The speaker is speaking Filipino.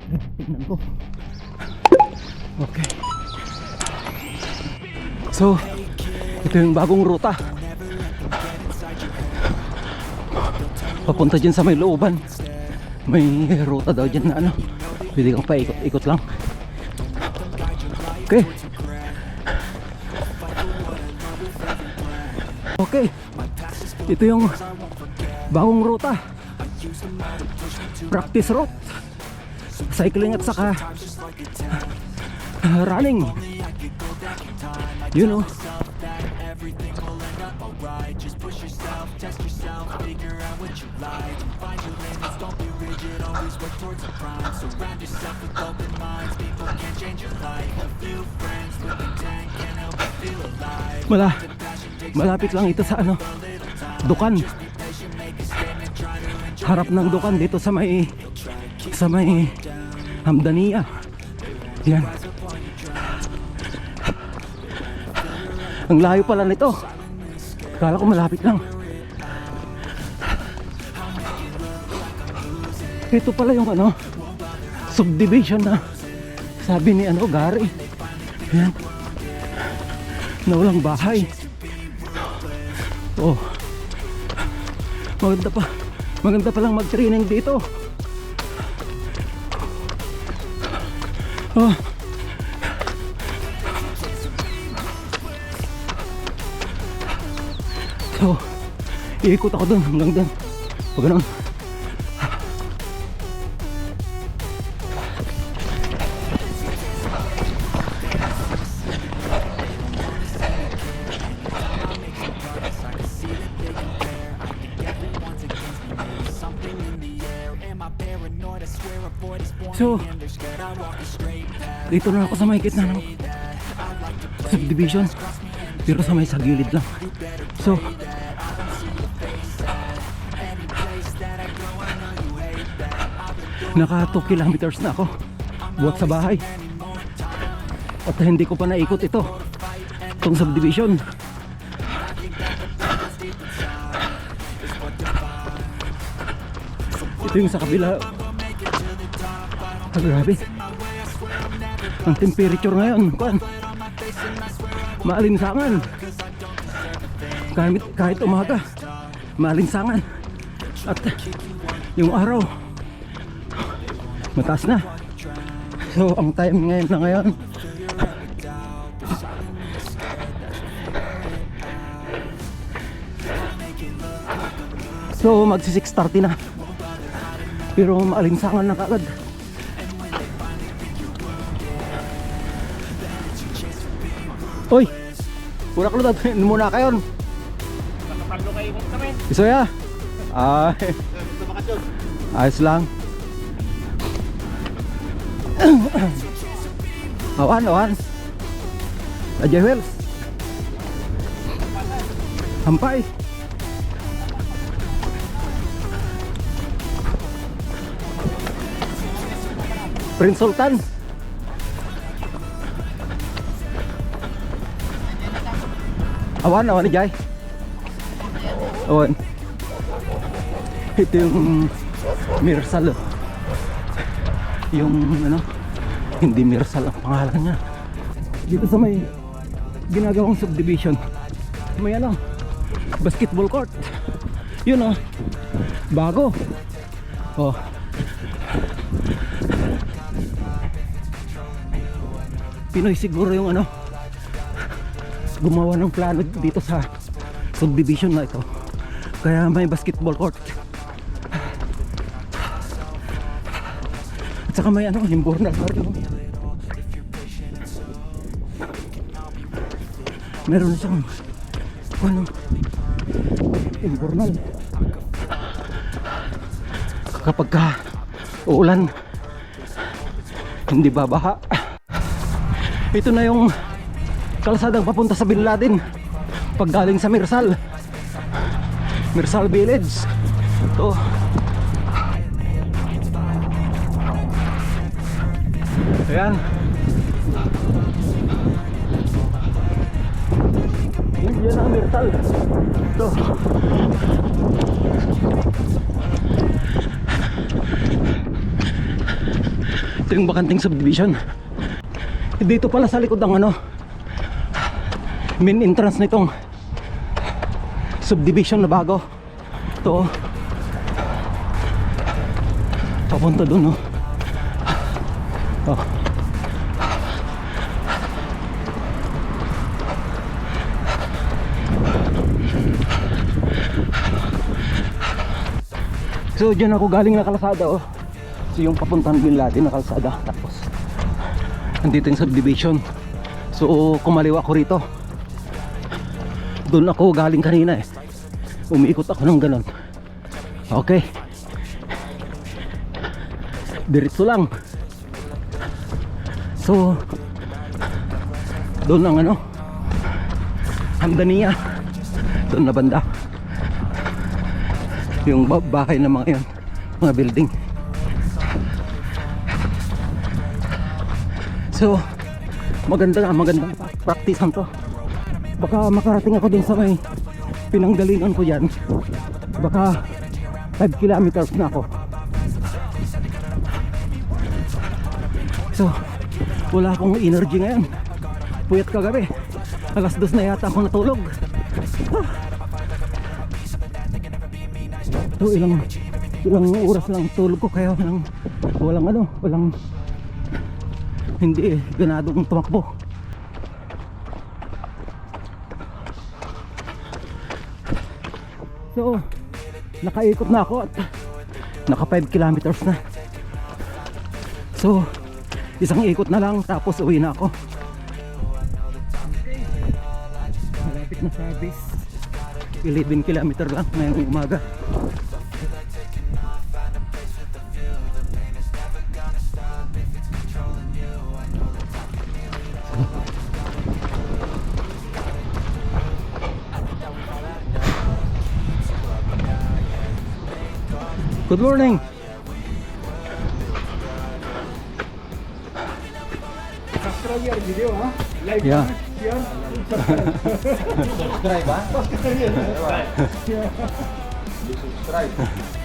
Tignan ko. Okay. So, ito yung bagong ruta. Papunta dyan sa may looban. May ruta daw dyan na ano. Pwede kang paikot-ikot lang. Okay. Okay. Ito yung bagong ruta. Practice route. Cycling at saka running. You know. Malapit lang ito sa ano, Dukan. Harap ng Dukan dito sa may Hamdania. Yan. Ang layo pala nito. Akala ko malapit lang. Ito pala yung ano, subdivision na sabi ni ano, Gary. Yan. Na walang bahay. Oh. Maganda pa lang mag-training dito. Oh. So, iikot ako dun hanggang dun. Pag ganun. So, dito na ako sa may gitna ng subdivision, pero sa may sagilid lang. So, naka 2 kilometers na ako buhat sa bahay. At hindi ko pa naikot itong subdivision. Ito yung sa kabila. Grabe. Ang temperature ngayon, maalinsangan. Kahit umaga, maalinsangan. At yung araw, mataas na. So, ang time ngayon so, magsi 6:30 na. Pero maalinsangan na kaagad. Hoy! Pura ko na muna kayo. Nakapalo kayo kung kami. Iso ya? Ay. Ayos lang. Awan. Ajay Wells. Hampay. Prince Sultan. Awan ni Jai. Awan. Ito yung Mirsal. Yung ano, hindi Mirsal ang pangalan niya. Dito sa may ginagawang subdivision, may ano, basketball court. Yun oh, bago. Oh. Pinoy siguro yung ano, gumawa ng plano dito sa subdivision na ito, kaya may basketball court. At saka may ano, Limburnal Park. Meron siyang ano, Limburnal. Kapag uulan, hindi babaha. Ito na yung kalsadang papunta sa Bin Laden pag galing sa Mirsal Village. Ito. Ayan. Yan ang Mirsal. Ito. Ito yung bakanting subdivision. Dito pala sa likod ng ano, main entrance nitong subdivision na bago. Ito, papunta dun, no? Oh. So dyan ako galing na kalsada, oh. So yung papuntahan Bin Laden na kalsada. Tapos andito yung subdivision. So kumaliwa ako rito. Doon ako galing kanina eh. Umiikot ako ng ganon. Okay, diretso lang. So doon ang ano, Hamdaniya, doon na banda yung bahay ng mga yun, mga building. So magandang practicean to. Baka makarating ako din sa may pinanggalingan ko yan. Baka 5 kilometers na ako. So wala akong energy ngayon. Puyat kagabi, alas 2 na yata ako natulog. So ilang oras lang tulog ko, kaya walang hindi ganadong tumakbo. So nakaikot na ako at naka 5 kilometers na. So isang ikot na lang tapos uwi na ako. Malapit na sa base. 11 kilometer lang ngayong umaga. Good morning. Subscribe your video, huh? Like, Yeah. share, Subscribe, ha? subscribe. Subscribe.